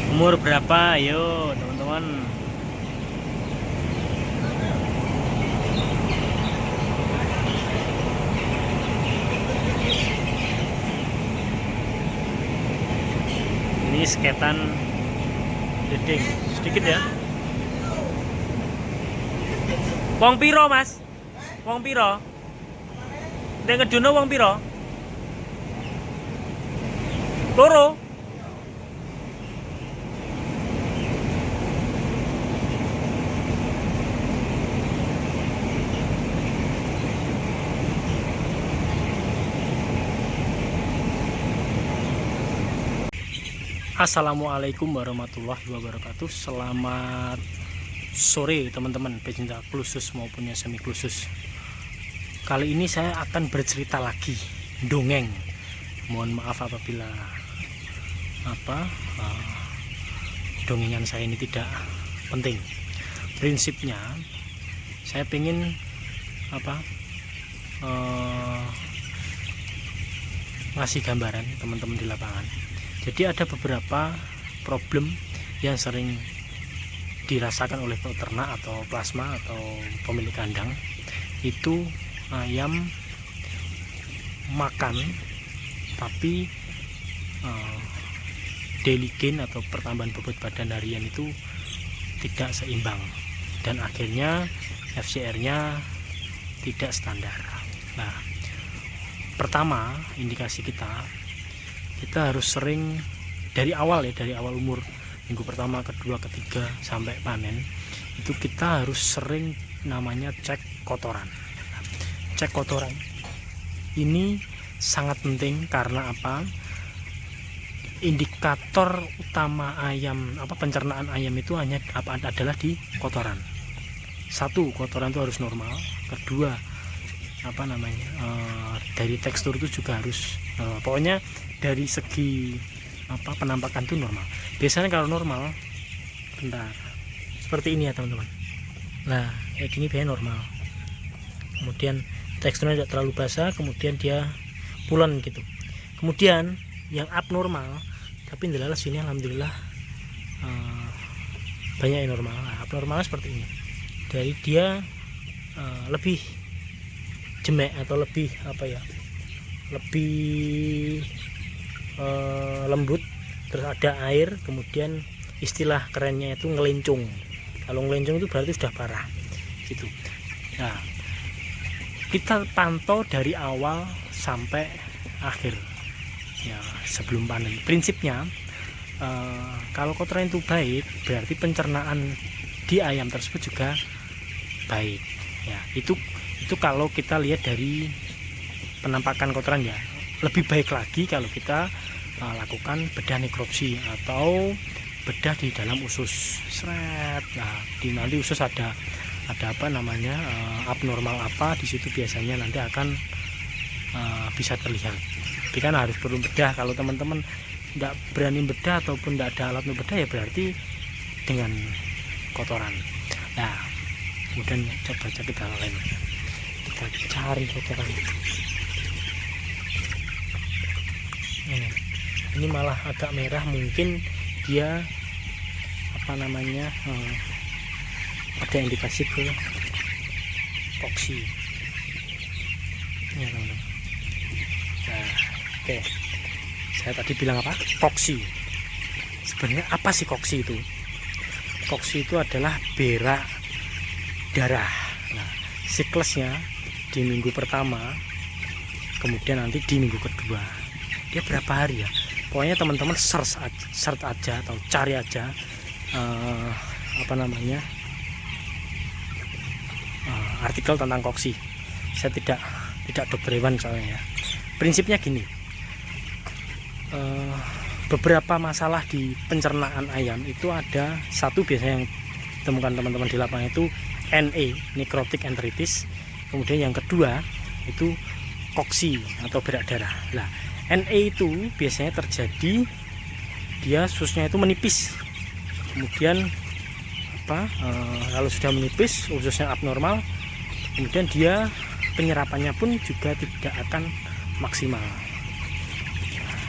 Umur berapa? Ayo teman-teman. Ini sketan dedeng sedikit ya. Wong piro mas? Wong piro? Nek ngedono wong piro? Loro. Assalamualaikum warahmatullahi wabarakatuh. Selamat sore teman-teman pecinta klusus maupun yang semi klusus. Kali ini saya akan bercerita lagi dongeng. Mohon maaf apabila dongengan saya ini tidak penting. Prinsipnya saya pengen ngasih gambaran teman-teman di lapangan. Jadi ada beberapa problem yang sering dirasakan oleh peternak atau plasma atau pemilik kandang. Itu ayam makan tapi daily gain atau pertambahan bobot badan harian itu tidak seimbang dan akhirnya FCR-nya tidak standar. Nah, pertama indikasi kita harus sering dari awal umur minggu pertama, kedua, ketiga sampai panen itu kita harus sering namanya cek kotoran. Cek kotoran ini sangat penting karena apa? Indikator utama ayam pencernaan ayam itu adalah di kotoran. Satu, kotoran itu harus normal. Kedua, dari tekstur itu juga harus pokoknya dari segi penampakan itu normal. Biasanya kalau normal seperti ini ya teman-teman. Nah kayak gini biasanya normal, kemudian teksturnya tidak terlalu basah, kemudian dia pulen gitu. Kemudian yang abnormal tapi ndelalah sini alhamdulillah banyak yang normal. Nah, abnormalnya seperti ini, dari dia lebih jemek atau lebih lembut, terus ada air, kemudian istilah kerennya itu ngelencung. Kalau ngelencung itu berarti sudah parah gitu. Nah, kita pantau dari awal sampai akhir ya sebelum panen. Prinsipnya kalau kotoran itu baik berarti pencernaan di ayam tersebut juga baik ya. Itu kalau kita lihat dari penampakan kotoran ya. Lebih baik lagi kalau kita lakukan bedah nekropsi atau bedah di dalam usus seret. Nah, nanti usus ada abnormal di situ biasanya nanti akan bisa terlihat. Tapi kan harus perlu bedah. Kalau teman-teman tidak berani bedah ataupun tidak ada alat untuk bedah ya berarti dengan kotoran. Nah, kemudian coba kita lain. Kita cari kotoran. Ini malah agak merah, mungkin dia ada indikasi ke koksi ya, teman-teman. Nah, oke. Saya tadi bilang koksi. Sebenarnya apa sih koksi itu? Koksi itu adalah berak darah. Nah, siklusnya di minggu pertama, kemudian nanti di minggu kedua. Dia berapa hari ya? Pokoknya teman-teman search aja atau cari aja artikel tentang koksi. Saya tidak dokter hewan soalnya ya. Prinsipnya gini, beberapa masalah di pencernaan ayam itu ada satu biasanya yang temukan teman-teman di lapangan itu NE, necrotic enteritis. Kemudian yang kedua itu koksi atau berak darah. Nah, NE itu biasanya terjadi dia ususnya itu menipis, kemudian kalau sudah menipis ususnya abnormal, kemudian dia penyerapannya pun juga tidak akan maksimal.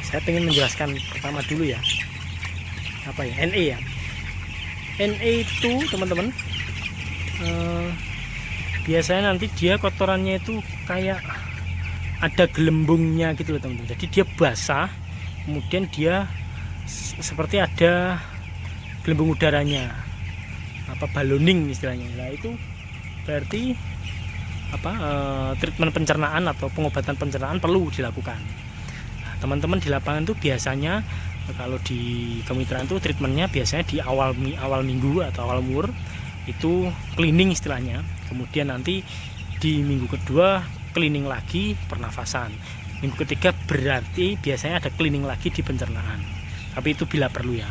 Saya ingin menjelaskan pertama dulu ya, apa ya, NE ya. NE itu teman-teman biasanya nanti dia kotorannya itu kayak ada gelembungnya gitu loh teman-teman. Jadi dia basah, kemudian dia seperti ada gelembung udaranya, apa ballooning istilahnya. Nah itu berarti apa treatment pencernaan atau pengobatan pencernaan perlu dilakukan. Nah, teman-teman di lapangan tuh biasanya kalau di kemitraan tuh treatmentnya biasanya di awal minggu atau awal mur itu cleaning istilahnya. Kemudian nanti di minggu kedua cleaning lagi pernafasan. Minggu ketiga berarti biasanya ada cleaning lagi di pencernaan. Tapi itu bila perlu ya.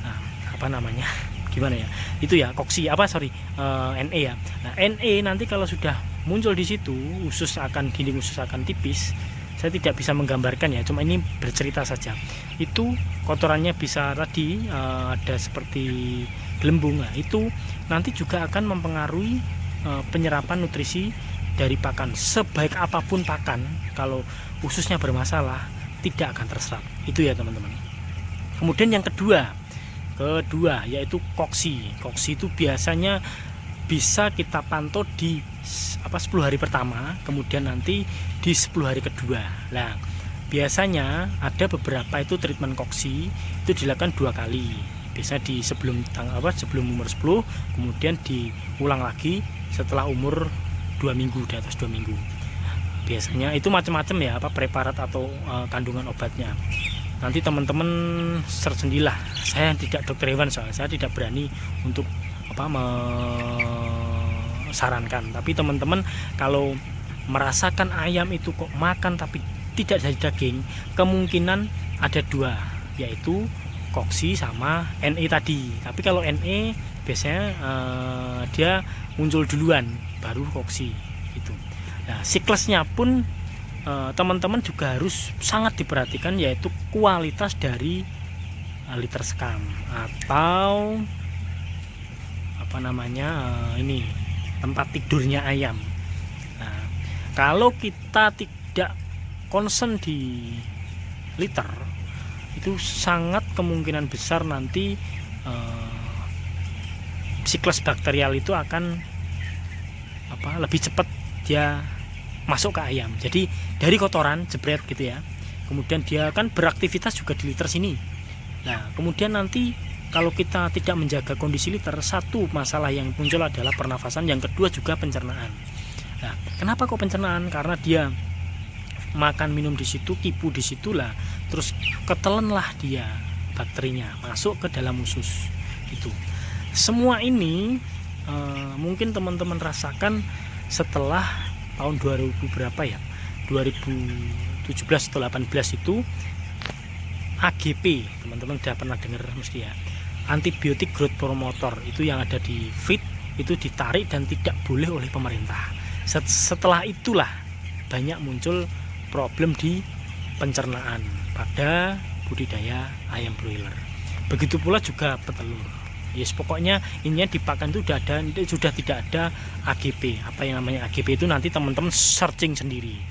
Nah, apa namanya? Gimana ya? Itu ya koksi NE ya. Nah, NE nanti kalau sudah muncul di situ, dinding usus akan tipis. Saya tidak bisa menggambarkan ya, cuma ini bercerita saja. Itu kotorannya bisa tadi ada seperti gelembung. Nah, itu nanti juga akan mempengaruhi penyerapan nutrisi dari pakan. Sebaik apapun pakan, kalau ususnya bermasalah tidak akan terserap. Itu ya teman-teman. Kemudian yang kedua yaitu koksi. Koksi itu biasanya bisa kita pantau di 10 hari pertama, kemudian nanti di 10 hari kedua. Nah, biasanya ada beberapa itu treatment koksi itu dilakukan 2 kali. Biasanya di sebelum umur 10, kemudian diulang lagi setelah umur 2 minggu, di atas 2 minggu. Biasanya itu macam-macam ya, preparat atau kandungan obatnya. Nanti teman-teman search sendirilah. Saya tidak dokter hewan, soalnya saya tidak berani untuk sarankan. Tapi teman-teman kalau merasakan ayam itu kok makan tapi tidak jadi daging, kemungkinan ada 2, yaitu koksi sama NE tadi. Tapi kalau NE biasanya dia muncul duluan baru koksi gitu. Nah, siklusnya pun teman-teman juga harus sangat diperhatikan, yaitu kualitas dari liter sekam atau ini tempat tidurnya ayam. Nah, kalau kita tidak concern di liter, itu sangat kemungkinan besar nanti siklus bakterial itu akan lebih cepat dia masuk ke ayam. Jadi dari kotoran jebret gitu ya, kemudian dia kan beraktivitas juga di liter sini. Nah, kemudian nanti kalau kita tidak menjaga kondisi liter, satu masalah yang muncul adalah pernafasan, yang kedua juga pencernaan. Nah, kenapa kok pencernaan? Karena dia makan minum di situ, kipu di situlah, terus ketelenlah dia bakterinya masuk ke dalam usus gitu. Semua ini mungkin teman-teman rasakan setelah tahun 2000 berapa ya, 2017 atau 18 itu AGP, teman-teman sudah pernah dengar mesti ya, antibiotik growth promoter itu yang ada di feed itu ditarik dan tidak boleh oleh pemerintah. Setelah itulah banyak muncul problem di pencernaan pada budidaya ayam broiler. Begitu pula juga petelur. Yes, pokoknya ininya di pakan itu sudah tidak ada AGP. Apa yang namanya AGP itu nanti teman-teman searching sendiri.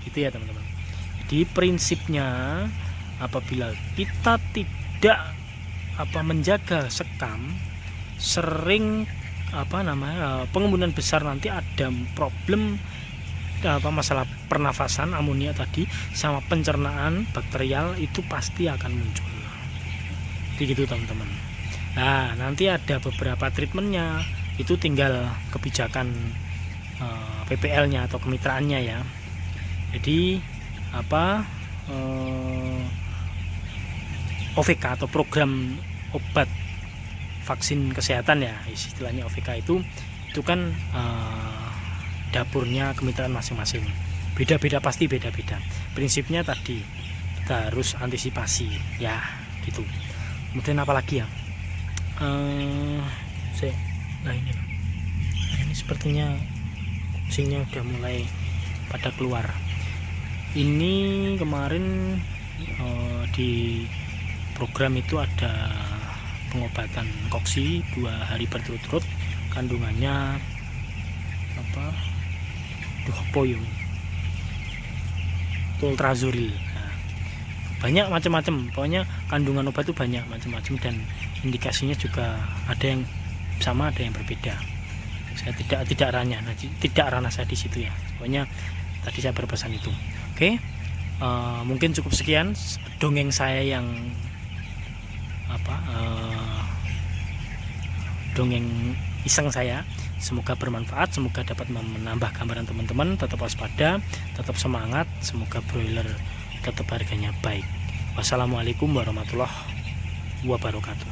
Gitu ya teman-teman. Jadi prinsipnya apabila kita tidak menjaga sekam, sering pengembunan besar, nanti ada problem masalah pernafasan, amonia tadi, sama pencernaan bakterial itu pasti akan muncul. Jadi gitu teman-teman. Nah, nanti ada beberapa treatmentnya, itu tinggal kebijakan PPL-nya atau kemitraannya ya. Jadi OVK atau program obat vaksin kesehatan ya, istilahnya OVK itu kan dapurnya kemitraan masing-masing. Beda-beda, pasti beda-beda. Prinsipnya tadi kita harus antisipasi ya, gitu. Kemudian apa lagi ya? Ini sepertinya kucingnya udah mulai pada keluar. Ini kemarin di program itu ada pengobatan koksi 2 hari berturut-turut, kandungannya ultrazuril. Nah, banyak macam-macam, pokoknya kandungan obat itu banyak macam-macam, dan indikasinya juga ada yang sama, ada yang berbeda. Saya tidak ranah saya di situ ya, pokoknya tadi saya berpesan itu. Oke, mungkin cukup sekian dongeng saya yang dongeng iseng saya. Semoga bermanfaat, semoga dapat menambah gambaran teman-teman. Tetap waspada, tetap semangat, semoga broiler tetap harganya baik. Wassalamualaikum warahmatullahi wabarakatuh.